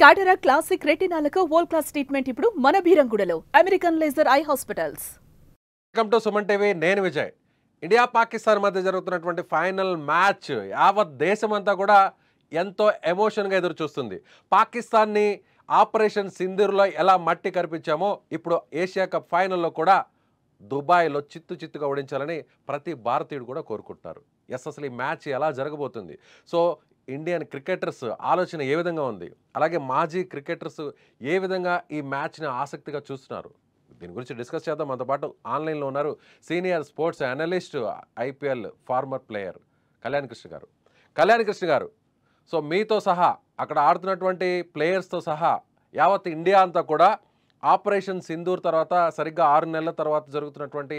టాటరా classic రెటినాలకు world class treatment ఇప్పుడు మన బీరంగూడలో American laser eye hospitals. Welcome to Suman TV. నేను విజయ్. ఇండియా పాకిస్తాన్ మధ్య జరుగుతున్నటువంటి ఫైనల్ మ్యాచ్ యావత్ దేశమంతా కూడా ఎంతో ఎమోషన్గా ఎదురు చూస్తుంది. పాకిస్తాన్ని ఆపరేషన్ సింధూర్లో ఎలా మట్టి కరిపించామో ఇప్పుడు ఏషియా కప్ ఫైనల్లో కూడా దుబాయ్లో చిత్తుగా ఓడించాలని ప్రతి భారతీయుడు కూడా కోరుకుంటున్నారు. అసలు ఈ మ్యాచ్ ఎలా జరగబోతుంది, సో ఇండియన్ క్రికెటర్స్ ఆలోచన ఏ విధంగా ఉంది, అలాగే మాజీ క్రికెటర్స్ ఏ విధంగా ఈ మ్యాచ్ని ఆసక్తిగా చూస్తున్నారు, దీని గురించి డిస్కస్ చేద్దాం. మనతో పాటు ఆన్లైన్లో ఉన్నారు senior sports analyst, IPL former player Kalyan Krishna గారు. సో మీతో సహా అక్కడ ఆడుతున్నటువంటి ప్లేయర్స్తో సహా యావత్ ఇండియా అంతా కూడా ఆపరేషన్ సింధూర్ తర్వాత సరిగ్గా 6 నెలల తర్వాత జరుగుతున్నటువంటి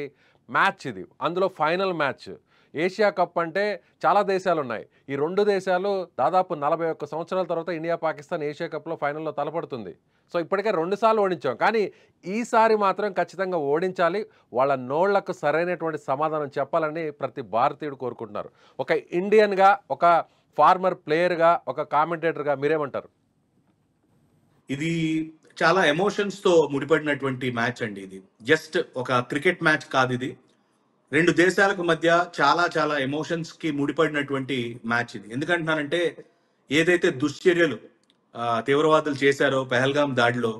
మ్యాచ్ ఇది. అందులో ఫైనల్ మ్యాచ్. ఏషియా కప్ అంటే చాలా దేశాలు ఉన్నాయి. ఈ 2 దేశాలు దాదాపు 41 సంవత్సరాల తర్వాత ఇండియా పాకిస్తాన్ ఏషియా కప్లో ఫైనల్లో తలపడుతుంది. సో ఇప్పటికే 2 సార్లు ఓడించాం, కానీ ఈసారి మాత్రం ఖచ్చితంగా ఓడించాలి, వాళ్ళ నోళ్లకు సరైనటువంటి సమాధానం చెప్పాలని ప్రతి భారతీయుడు కోరుకుంటున్నారు. ఒక ఇండియన్గా, ఒక ఫార్మర్ ప్లేయర్గా, ఒక కామెంటేటర్గా మీరేమంటారు? ఇది చాలా ఎమోషన్స్తో ముడిపడినటువంటి మ్యాచ్ అండి. ఇది జస్ట్ ఒక క్రికెట్ మ్యాచ్ కాదు, ఇది 2 దేశాలకు మధ్య చాలా చాలా ఎమోషన్స్కి ముడిపడినటువంటి మ్యాచ్ ఇది. ఎందుకంటున్నానంటే ఏదైతే దుశ్చర్యలు తీవ్రవాదులు చేశారో పెహల్గాం దాడిలో,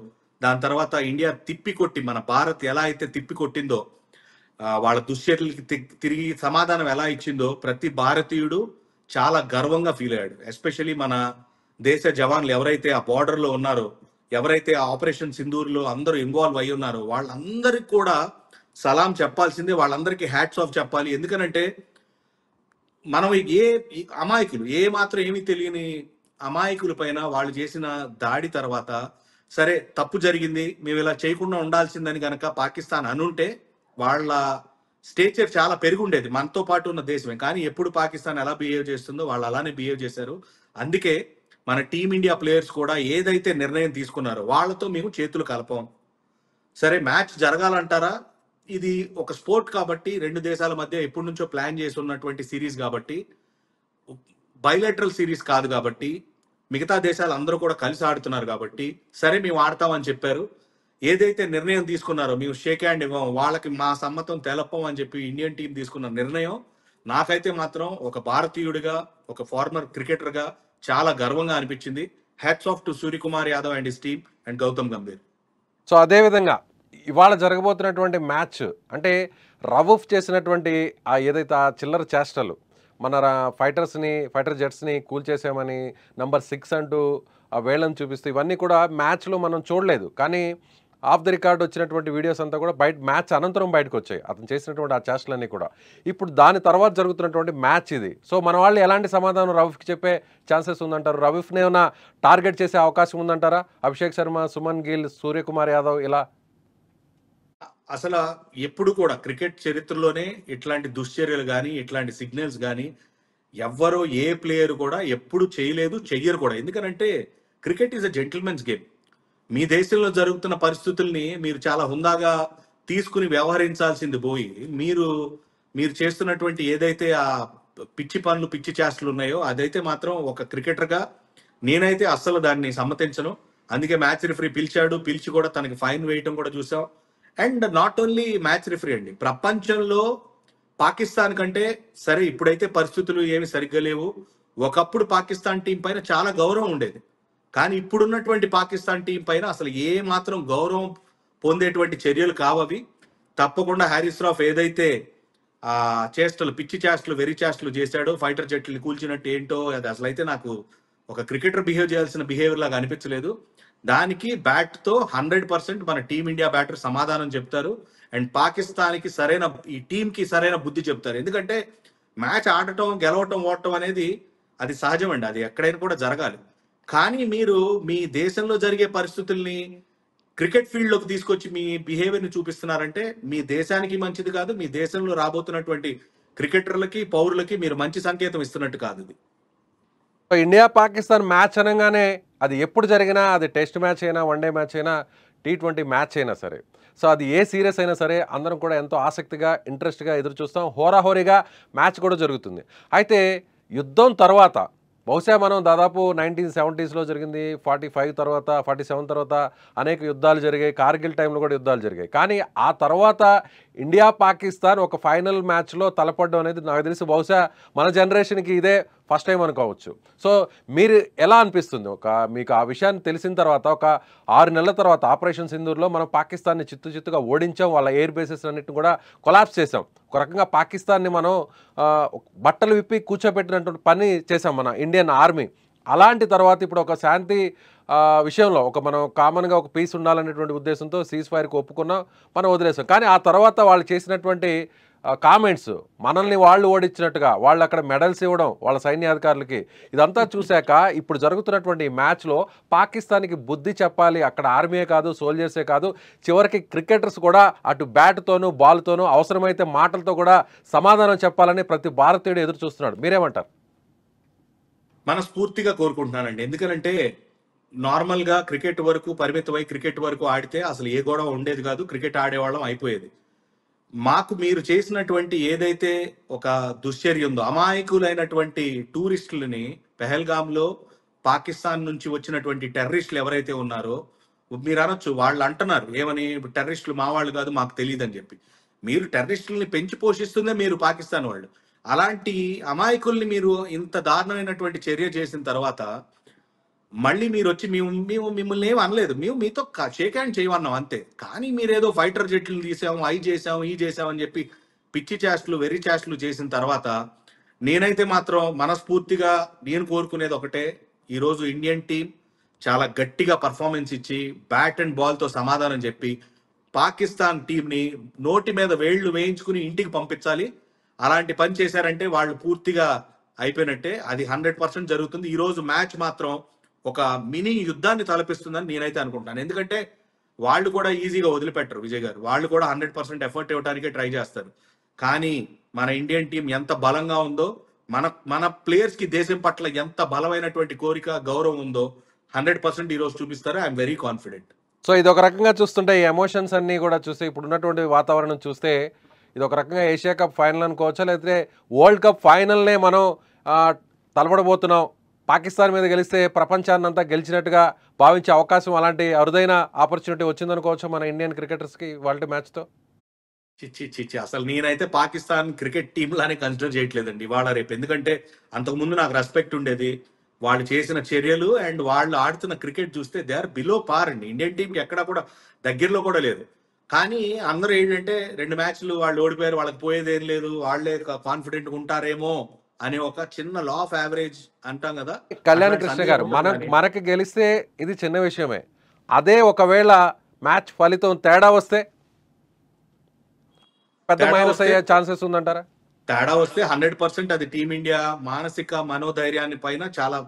దాని తర్వాత ఇండియా తిప్పికొట్టి, మన భారత్ ఎలా అయితే తిప్పికొట్టిందో, వాళ్ళ దుశ్చర్యలకి తిరిగి సమాధానం ఎలా ఇచ్చిందో ప్రతి భారతీయుడు చాలా గర్వంగా ఫీల్ అయ్యాడు. ఎస్పెషలీ మన దేశ జవాన్లు ఎవరైతే ఆ బార్డర్లో ఉన్నారో, ఎవరైతే ఆ ఆపరేషన్ సింధూర్లో అందరూ ఇన్వాల్వ్ అయి ఉన్నారో వాళ్ళందరికీ కూడా సలాం చెప్పాల్సిందే, వాళ్ళందరికీ హ్యాట్స్ ఆఫ్ చెప్పాలి. ఎందుకనంటే మనం అమాయకులు, ఏ మాత్రం ఏమీ తెలియని అమాయకుల పైన వాళ్ళు చేసిన దాడి తర్వాత, సరే తప్పు జరిగింది, మేము ఇలా చేయకుండా ఉండాల్సిందని కనుక పాకిస్తాన్ అనుంటే వాళ్ళ స్టేచర్ చాలా పెరిగి ఉండేది, మనతో పాటు ఉన్న దేశమే. కానీ ఎప్పుడు పాకిస్తాన్ ఎలా బిహేవ్ చేస్తుందో వాళ్ళు అలానే బిహేవ్ చేశారు. అందుకే మన టీమిండియా ప్లేయర్స్ కూడా ఏదైతే నిర్ణయం తీసుకున్నారో వాళ్ళతో మేము చేతులు కలపం. సరే మ్యాచ్ జరగాలంటారా, ఇది ఒక స్పోర్ట్ కాబట్టి 2 దేశాల మధ్య ఎప్పటి నుంచో ప్లాన్ చేసి ఉన్నటువంటి సిరీస్ కాబట్టి, బైలాటరల్ సిరీస్ కాదు కాబట్టి, మిగతా దేశాలు అందరూ కూడా కలిసి ఆడుతున్నారు కాబట్టి సరే మేము ఆడతామని చెప్పారు. ఏదైతే నిర్ణయం తీసుకున్నారో మేము షేక్ హ్యాండ్ ఇవ్వం, వాళ్ళకి మా సమ్మతం తెలపం అని చెప్పి ఇండియన్ టీం తీసుకున్న నిర్ణయం నాకైతే మాత్రం ఒక భారతీయుడిగా, ఒక ఫార్మర్ క్రికెటర్గా చాలా గర్వంగా అనిపించింది. Hats off to Suryakumar Yadav and his team and Gautam Gambhir. So అదేవిధంగా ఇవాళ జరగబోతున్నటువంటి మ్యాచ్ అంటే రవూఫ్ చేసినటువంటి ఏదైతే ఆ చిల్లర చేష్టలు, మన ఫైటర్ జెట్స్ని కూల్ చేసామని నంబర్ 6 అంటూ ఆ వేళ్ళని చూపిస్తూ, ఇవన్నీ కూడా మ్యాచ్లో మనం చూడలేదు, కానీ ఆఫ్ ది రికార్డ్ వచ్చినటువంటి వీడియోస్ అంతా కూడా మ్యాచ్ అనంతరం బయటకు వచ్చాయి, అతను చేసినటువంటి ఆ చేష్టలన్నీ కూడా. ఇప్పుడు దాని తర్వాత జరుగుతున్నటువంటి మ్యాచ్ ఇది. సో మన వాళ్ళు ఎలాంటి సమాధానం రవూఫ్కి చెప్పే ఛాన్సెస్ ఉందంటారు? రవూఫ్ని ఏమైనా టార్గెట్ చేసే అవకాశం ఉందంటారా? అభిషేక్ శర్మ, సుమన్ గిల్, సూర్యకుమార్ యాదవ్ ఇలా అసలు ఎప్పుడు కూడా క్రికెట్ చరిత్రలోనే ఇట్లాంటి దుశ్చర్యలు కానీ, ఇట్లాంటి సిగ్నల్స్ కానీ ఎవ్వరో ఏ ప్లేయర్ కూడా ఎప్పుడు చేయలేదు, చెయ్యరు కూడా. ఎందుకనంటే cricket is a gentlemen's game. మీ దేశంలో జరుగుతున్న పరిస్థితుల్ని మీరు చాలా హుందాగా తీసుకుని వ్యవహరించాల్సింది పోయి, మీరు చేస్తున్నటువంటి ఏదైతే ఆ పిచ్చి పనులు, పిచ్చి చేష్టలు ఉన్నాయో అదైతే మాత్రం ఒక క్రికెటర్గా నేనైతే అస్సలు దాన్ని సమ్మతించను. అందుకే మ్యాచ్ రిఫరీ పిలిచి కూడా తనకి ఫైన్ వేయటం కూడా చూసాం. And not only match referee అండి, ప్రపంచంలో పాకిస్తాన్ కంటే, సరే ఇప్పుడైతే పరిస్థితులు ఏమి సరిగ్గా లేవు, ఒకప్పుడు పాకిస్తాన్ టీం పైన చాలా గౌరవం ఉండేది, కానీ ఇప్పుడున్నటువంటి పాకిస్తాన్ టీం పైన అసలు ఏ మాత్రం గౌరవం పొందేటువంటి చర్యలు కావవి. తప్పకుండా హ్యారిస్ రాఫ్ ఏదైతే ఆ చేష్టలు, పిచ్చి చేష్టలు, వెరీ చేష్టలు చేశాడో, ఫైటర్ జెట్లని కూల్చినట్టు ఏంటో, అది అసలు అయితే నాకు ఒక క్రికెటర్ బిహేవ్ చేయాల్సిన బిహేవియర్ లాగా అనిపించలేదు. దానికి బ్యాట్తో 100% మన టీమిండియా బ్యాటర్ సమాధానం చెప్తారు. అండ్ పాకిస్తాన్కి ఈ టీంకి సరైన బుద్ధి చెప్తారు. ఎందుకంటే మ్యాచ్ ఆడటం, గెలవటం, ఓడటం అనేది అది సహజమండి, అది ఎక్కడైనా కూడా జరగాలి. కానీ మీరు మీ దేశంలో జరిగే పరిస్థితుల్ని క్రికెట్ ఫీల్డ్లోకి తీసుకొచ్చి మీ బిహేవియర్ని చూపిస్తున్నారంటే మీ దేశానికి మంచిది కాదు, మీ దేశంలో రాబోతున్నటువంటి క్రికెటర్లకి, పౌరులకి మీరు మంచి సంకేతం ఇస్తున్నట్టు కాదు ఇది. ఇండియా పాకిస్తాన్ మ్యాచ్ అనగానే అది ఎప్పుడు జరిగినా, అది టెస్ట్ మ్యాచ్ అయినా, వన్డే మ్యాచ్ అయినా, T20 మ్యాచ్ అయినా సరే, సో అది ఏ సీరియస్ అయినా సరే అందరం కూడా ఎంతో ఆసక్తిగా, ఇంట్రెస్ట్గా ఎదురు చూస్తాం. హోరాహోరీగా మ్యాచ్ కూడా జరుగుతుంది. అయితే యుద్ధం తర్వాత బహుశా మనం దాదాపు 1970s జరిగింది, 45 తర్వాత 47 తర్వాత అనేక యుద్ధాలు జరిగాయి, కార్గిల్ టైంలో కూడా యుద్ధాలు జరిగాయి. కానీ ఆ తర్వాత ఇండియా పాకిస్తాన్ ఒక ఫైనల్ మ్యాచ్లో తలపడడం అనేది నాకు తెలిసి బహుశా మన జనరేషన్కి ఇదే ఫస్ట్ టైం అనుకోవచ్చు. సో మీరు ఎలా అనిపిస్తుంది మీకు ఆ విషయాన్ని తెలిసిన తర్వాత ఒక 6 నెలల తర్వాత ఆపరేషన్ సింధూర్లో మనం పాకిస్తాన్ని చిత్తుగా ఓడించాం, వాళ్ళ ఎయిర్ బేసెస్ అన్నిటిని కూడా కొలాప్స్ చేసాం. ఒక రకంగా పాకిస్తాన్ని మనం బట్టలు విప్పి కూర్చోబెట్టినటువంటి పని చేసాం మన ఇండియన్ ఆర్మీ. అలాంటి తర్వాత ఇప్పుడు ఒక శాంతి విషయంలో మనం కామన్గా ఒక పీస్ ఉండాలనేటువంటి ఉద్దేశంతో సీజ్ ఫైర్కి ఒప్పుకున్నాం, మనం వదిలేసాం. కానీ ఆ తర్వాత వాళ్ళు చేసినటువంటి కామెంట్స్ మనల్ని వాళ్ళు ఓడించినట్టుగా వాళ్ళు అక్కడ మెడల్స్ ఇవ్వడం వాళ్ళ సైన్యాధికారులకి, ఇదంతా చూశాక ఇప్పుడు జరుగుతున్నటువంటి ఈ మ్యాచ్లో పాకిస్తాన్కి బుద్ధి చెప్పాలి. అక్కడ ఆర్మీయే కాదు, సోల్జర్సే కాదు, చివరికి క్రికెటర్స్ కూడా అటు బ్యాట్తోనూ బాల్తోనూ అవసరమైతే మాటలతో కూడా సమాధానం చెప్పాలని ప్రతి భారతీయుడు ఎదురు చూస్తున్నాడు. మీరేమంటారు? మనస్ఫూర్తిగా కోరుకుంటున్నానండి. ఎందుకనంటే నార్మల్గా క్రికెట్ వరకు పరిమితమై క్రికెట్ వరకు ఆడితే అసలు ఏ గొడవ ఉండేది కాదు, క్రికెట్ ఆడేవాళ్ళం అయిపోయేది. మాకు మీరు చేసినటువంటి ఏదైతే ఒక దుశ్చర్య ఉందో, అమాయకులైనటువంటి టూరిస్టులని పెహల్గాంలో పాకిస్తాన్ నుంచి వచ్చినటువంటి టెర్రరిస్టులు ఎవరైతే ఉన్నారో, మీరు అనొచ్చు వాళ్ళు అంటున్నారు ఏమని, టెర్రరిస్టులు మా వాళ్ళు కాదు మాకు తెలియదు అని చెప్పి. మీరు టెర్రరిస్టులని పెంచి పోషిస్తుందే మీరు పాకిస్తాన్ వాళ్ళు. అలాంటి అమాయకుల్ని మీరు ఇంత దారుణమైనటువంటి చర్య చేసిన తర్వాత మళ్ళీ మీరు వచ్చి మేము మిమ్మల్ని ఏం అనలేదు, మేము మీతో షేక్ హ్యాండ్ చేయమన్నాం అంతే. కానీ మీరేదో ఫైటర్ జెట్లు తీసాము, అవి చేసాము, ఈ చేసామని చెప్పి పిచ్చి చేష్టలు వెర్రి చేష్టలు చేసిన తర్వాత నేనైతే మాత్రం మనస్ఫూర్తిగా నేను కోరుకునేది ఒకటే, ఈరోజు ఇండియన్ టీం చాలా గట్టిగా పర్ఫార్మెన్స్ ఇచ్చి బ్యాట్ అండ్ బాల్తో సమాధానం చెప్పి పాకిస్తాన్ టీంని నోటి మీద వేళ్లు వేయించుకుని ఇంటికి పంపించాలి. అలాంటి పని చేశారంటే వాళ్ళు పూర్తిగా అయిపోయినట్టే. అది 100% జరుగుతుంది. ఈరోజు మ్యాచ్ మాత్రం ఒక మినీ యుద్ధాన్ని తలపిస్తుందని నేనైతే అనుకుంటాను. ఎందుకంటే వాళ్ళు కూడా ఈజీగా వదిలిపెట్టరు విజయ్ గారు, వాళ్ళు కూడా 100% ఎఫర్ట్ ఇవ్వడానికే ట్రై చేస్తారు. కానీ మన ఇండియన్ టీం ఎంత బలంగా ఉందో, మన ప్లేయర్స్ కి దేశం పట్ల ఎంత బలమైనటువంటి కోరిక గౌరవం ఉందో 100% ఈరోజు చూపిస్తారు. I'm very confident. సో ఇది ఒక రకంగా చూస్తుంటే ఈ ఎమోషన్స్ అన్నీ కూడా చూస్తే ఇప్పుడు ఉన్నటువంటి వాతావరణం చూస్తే ఇది ఒక రకంగా ఏషియా కప్ ఫైనల్ అనుకోవచ్చా, లేకపోతే వరల్డ్ కప్ ఫైనల్నే మనం తలపడబోతున్నాం, పాకిస్తాన్ మీద గెలిస్తే ప్రపంచాన్ని అంతా గెలిచినట్టుగా భావించే అవకాశం, అలాంటి అరుదైన ఆపర్చునిటీ వచ్చిందనుకోవచ్చు మన ఇండియన్ క్రికెటర్స్కి వరల్డ్ మ్యాచ్తో? చిచ్చి అసలు నేనైతే పాకిస్తాన్ క్రికెట్ టీమ్ లానే కన్సిడర్ చేయట్లేదండి ఇవాళ రేపు. ఎందుకంటే అంతకుముందు నాకు రెస్పెక్ట్ ఉండేది. వాళ్ళు చేసిన చర్యలు అండ్ వాళ్ళు ఆడుతున్న క్రికెట్ చూస్తే దే ఆర్ బిలో పార్ అండి. ఇండియన్ టీంకి ఎక్కడా కూడా దగ్గరలో కూడా లేదు. కానీ అందరూ ఏంటంటే 2 మ్యాచ్లు వాళ్ళు ఓడిపోయారు, వాళ్ళకి పోయేదేం లేదు, వాళ్ళే కాన్ఫిడెంట్గా ఉంటారేమో అనే ఒక చిన్న లా ఆఫ్ యావరేజ్ అంటాం కదా. కళ్యాణ్ కృష్ణ గారు, మనకి గెలిస్తే ఇది చిన్న విషయమే, అదే ఒకవేళ మ్యాచ్ ఫలితం తేడా వస్తే పెద్ద మైనస్ అయ్యే ఛాన్సెస్ ఉందంటారా? తేడా వస్తే 100% అది టీమిండియా మానసిక మనోధైర్యాన్ని పైన చాలా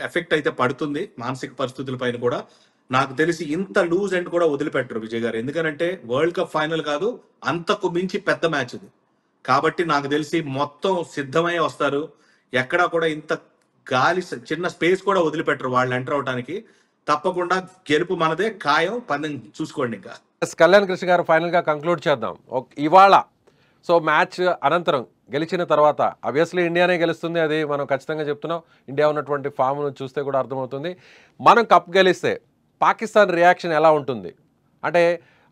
ఎఫెక్ట్ అయితే పడుతుంది, మానసిక పరిస్థితుల పైన కూడా. నాకు తెలిసి ఇంత లూజ్ అండ్ కూడా వదిలిపెట్టరు విజయ్ గారు. ఎందుకంటే వరల్డ్ కప్ ఫైనల్ కాదు, అంతకు మించి పెద్ద మ్యాచ్ ఇది. కాబట్టి నాకు తెలిసి మొత్తం సిద్ధమై వస్తారు. ఎక్కడా కూడా ఇంత గాలి చిన్న స్పేస్ కూడా వదిలిపెట్టరు వాళ్ళు ఎంటర్ అవడానికి. తప్పకుండా గెలుపు మనదే ఖాయం. పందెం చూసుకోండి. ఇంకా కళ్యాణ్ కృష్ణ గారు, ఫైనల్గా కంక్లూడ్ చేద్దాం. ఇవాళ సో మ్యాచ్ అనంతరం గెలిచిన తర్వాత ఆబ్వియస్లీ ఇండియానే గెలుస్తుంది, అది మనం ఖచ్చితంగా చెప్తున్నాం. ఇండియా ఉన్నటువంటి ఫామ్ను చూస్తే కూడా అర్థమవుతుంది. మనం కప్ గెలిస్తే పాకిస్తాన్ రియాక్షన్ ఎలా ఉంటుంది అంటే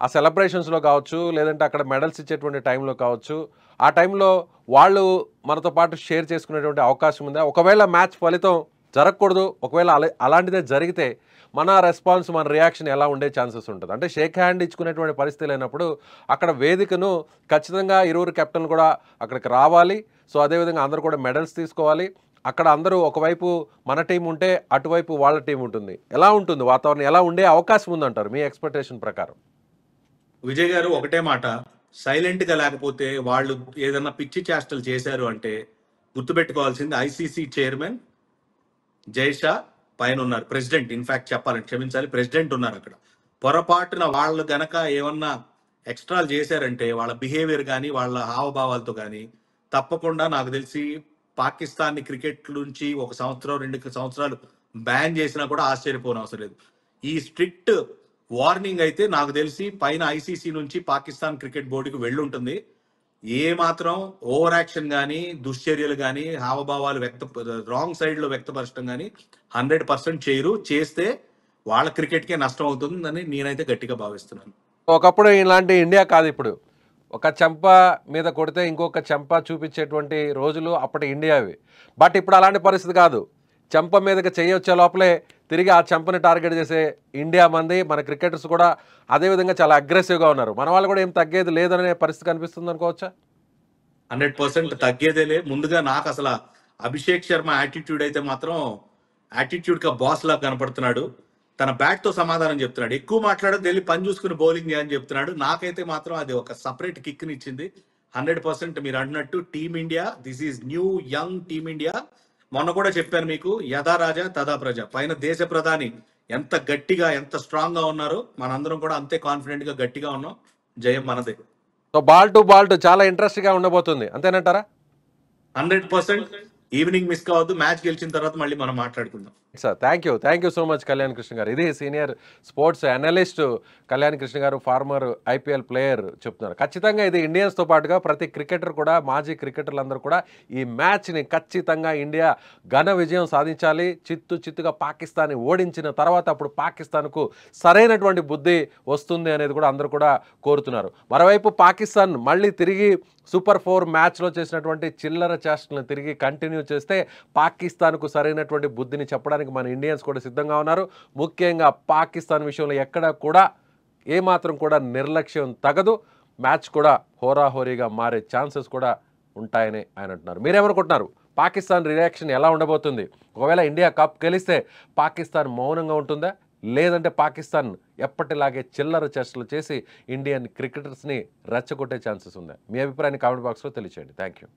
ఆ సెలబ్రేషన్స్లో కావచ్చు, లేదంటే అక్కడ మెడల్స్ ఇచ్చేటువంటి టైంలో కావచ్చు, ఆ టైంలో వాళ్ళు మనతో పాటు షేర్ చేసుకునేటువంటి అవకాశం ఉందా? ఒకవేళ మ్యాచ్ ఫలితం జరగకూడదు, ఒకవేళ అలాంటిదే జరిగితే మన రెస్పాన్స్, మన రియాక్షన్ ఎలా ఉండే ఛాన్సెస్ ఉంటుంది? అంటే షేక్ హ్యాండ్ ఇచ్చుకునేటువంటి పరిస్థితి లేనప్పుడు అక్కడ వేదికను ఖచ్చితంగా ఇరువురు కెప్టెన్లు కూడా అక్కడికి రావాలి. సో అదేవిధంగా అందరూ కూడా మెడల్స్ తీసుకోవాలి. అక్కడ అందరూ ఒకవైపు మన టీం ఉంటే అటువైపు వాళ్ళ టీం ఉంటుంది. ఎలా ఉంటుంది వాతావరణం, ఎలా ఉండే అవకాశం ఉందంటారు మీ ఎక్స్పెక్టేషన్ ప్రకారం? విజయ్ గారు ఒకటే మాట, సైలెంట్ గా లేకపోతే వాళ్ళు ఏదన్నా పిచ్చి చేష్టలు చేశారు అంటే గుర్తుపెట్టుకోవాల్సింది ఐసీసీ చైర్మన్ జైషా పైన ఉన్నారు, ప్రెసిడెంట్. ఇన్ఫాక్ట్ చెప్పాలని క్షమించాలి, ప్రెసిడెంట్ ఉన్నారు అక్కడ. పొరపాటున వాళ్ళు గనక ఏమన్నా ఎక్స్ట్రాలు చేశారంటే వాళ్ళ బిహేవియర్ కానీ వాళ్ళ హావభావాలతో కానీ తప్పకుండా నాకు తెలిసి పాకిస్తాన్ని క్రికెట్ నుంచి 1 సంవత్సరం 2 సంవత్సరాలు బ్యాన్ చేసినా కూడా ఆశ్చర్యపోని అవసరం లేదు. ఈ స్ట్రిక్ట్ వార్నింగ్ అయితే నాకు తెలిసి పైన ఐసీసీ నుంచి పాకిస్తాన్ క్రికెట్ బోర్డుకి వెళ్ళుంటుంది. ఏ మాత్రం ఓవర్ యాక్షన్ కానీ దుశ్చర్యలు కానీ హావభావాలు రాంగ్ సైడ్ లో వ్యక్తపరచడం కానీ 100% చేయరు. చేస్తే వాళ్ళ క్రికెట్కే నష్టం అవుతుందని నేనైతే గట్టిగా భావిస్తున్నాను. ఒకప్పుడు ఇలాంటి ఇండియా కాదు ఇప్పుడు. ఒక చెంప మీద కొడితే ఇంకొక చెంప చూపించేటువంటి రోజులు అప్పటి ఇండియావి. బట్ ఇప్పుడు అలాంటి పరిస్థితి కాదు. చెంప మీదకి చేయొచ్చే లోపలే తిరిగి ఆ చెంపని టార్గెట్ చేసే ఇండియా మంది. మన క్రికెటర్స్ కూడా అదేవిధంగా చాలా అగ్రెసివ్గా ఉన్నారు. మన వాళ్ళు కూడా ఏం తగ్గేది లేదనే పరిస్థితి కనిపిస్తుంది అనుకోవచ్చా? 100% తగ్గేదేలే. ముందుగా నాకు అసలు అభిషేక్ శర్మ యాటిట్యూడ్ అయితే మాత్రం యాటిట్యూడ్ గా బాస్ లాగా కనపడుతున్నాడు. తన బ్యాట్ తో సమాధానం చెప్తున్నాడు. ఎక్కువ మాట్లాడదు, వెళ్ళి పని చూసుకుని బౌలింగ్ చేయని చెప్తున్నాడు. నాకైతే మాత్రం అది ఒక సపరేట్ కిక్ ని ఇచ్చింది. 100% మీరు అన్నట్టు team India, this is new young team India. మొన్న కూడా చెప్పాను మీకు, యథా రాజా తదా ప్రజ. పైన దేశ ప్రధాని ఎంత గట్టిగా ఎంత స్ట్రాంగ్ గా ఉన్నారో మనందరం కూడా అంతే కాన్ఫిడెంట్ గా గట్టిగా ఉన్నాం. జయం మనదే. సో బాల్ టు చాలా ఇంట్రెస్ట్గా ఉండబోతుంది, అంతేనంటారా? 100%. ఈవినింగ్ మిస్ కావద్దు. మ్యాచ్ గెలిచిన తర్వాత మళ్ళీ మనం మాట్లాడుకుందాం. Sir thank you so much Kalyan Krishna గారు. ఇది senior sports analyst Kalyan Krishna గారు, ఫార్మర్ ఐపీఎల్ ప్లేయర్ చెప్తున్నారు. ఖచ్చితంగా ఇది ఇండియన్స్తో పాటుగా ప్రతి క్రికెటర్ కూడా, మాజీ క్రికెటర్లందరూ కూడా ఈ మ్యాచ్ని ఖచ్చితంగా ఇండియా ఘన విజయం సాధించాలి. చిత్తుగా పాకిస్తాన్ని ఓడించిన తర్వాత అప్పుడు పాకిస్తాన్కు సరైనటువంటి బుద్ధి వస్తుంది అనేది కూడా అందరూ కూడా కోరుతున్నారు. మరోవైపు పాకిస్తాన్ మళ్ళీ తిరిగి సూపర్ 4 మ్యాచ్లో చేసినటువంటి చిల్లర చేష్టలను తిరిగి కంటిన్యూ చేస్తే పాకిస్తాన్కు సరైనటువంటి బుద్ధిని చెప్పడానికి మన ఇండియన్స్ కూడా సిద్ధంగా ఉన్నారు. ముఖ్యంగా పాకిస్తాన్ విషయంలో ఎక్కడ కూడా ఏమాత్రం కూడా నిర్లక్ష్యం తగదు. మ్యాచ్ కూడా హోరాహోరీగా మారే ఛాన్సెస్ కూడా ఉంటాయని ఆయన అంటున్నారు. మీరేమనుకుంటున్నారు? పాకిస్తాన్ రియాక్షన్ ఎలా ఉండబోతుంది? ఒకవేళ ఇండియా కప్ గెలిస్తే పాకిస్తాన్ మౌనంగా ఉంటుందా, లేదంటే పాకిస్తాన్ ఎప్పటిలాగే చిల్లర చేష్టలు చేసి ఇండియన్ క్రికెటర్స్ని రెచ్చగొట్టే ఛాన్సెస్ ఉందా? మీ అభిప్రాయాన్ని కామెంట్ బాక్స్లో తెలియచేయండి. Thank you.